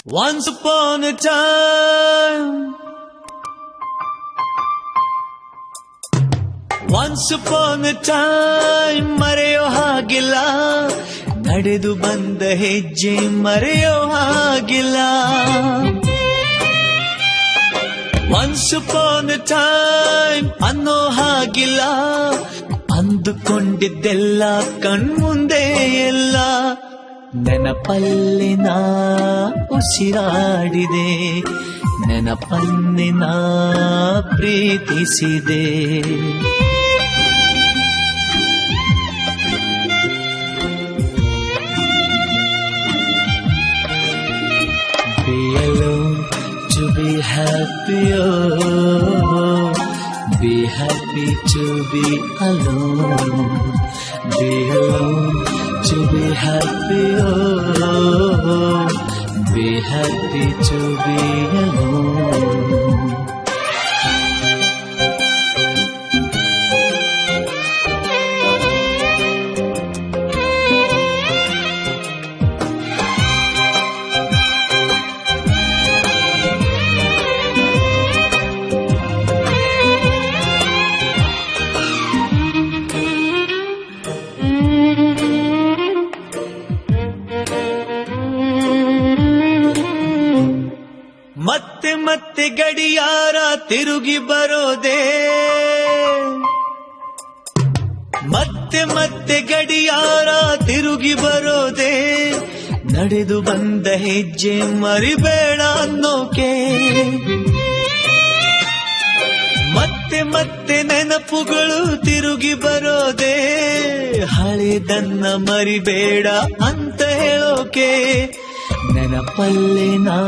Once upon a time, once upon a time ಮರೆಯೋ ಹಾಗಿಲ್ಲ, ನಡೆದು ಬಂದ ಹೆಜ್ಜೆ ಮರೆಯೋ ಹಾಗಿಲ್ಲ. Once upon a time ಅನ್ನೋ ಹಾಗಿಲ್ಲ, ಅಂದುಕೊಂಡಿದ್ದೆಲ್ಲ ಕಣ್ಮುಂದೆ ಎಲ್ಲ ನೆನಪಲ್ಲಿ ನಾ ಉಸಿರಾಡಿದೆ, ನೆನಪನ್ನೇ ನಾ ಪ್ರೀತಿಸಿದೆ. Be alone to be happy, oh, be happy to be alone. Be alone to be happy, oh, be happy to be alone. ಮತ್ತೆ ಮತ್ತೆ ಗಡಿಯಾರ ತಿರುಗಿ ಬರೋದೇ, ಮತ್ತೆ ಮತ್ತೆ ಗಡಿಯಾರ ತಿರುಗಿ ಬರೋದೇ, ನಡೆದು ಬಂದ ಹೆಜ್ಜೆ ಮರಿಬೇಡ ಅನ್ನೋಕೆ. ಮತ್ತೆ ಮತ್ತೆ ನೆನಪುಗಳು ತಿರುಗಿ ಬರೋದೇ, ಹಳೆದನ್ನ ಮರಿಬೇಡ ಅಂತ ಹೇಳೋಕೆ. ನೆನಪಲ್ಲೇ ನಾ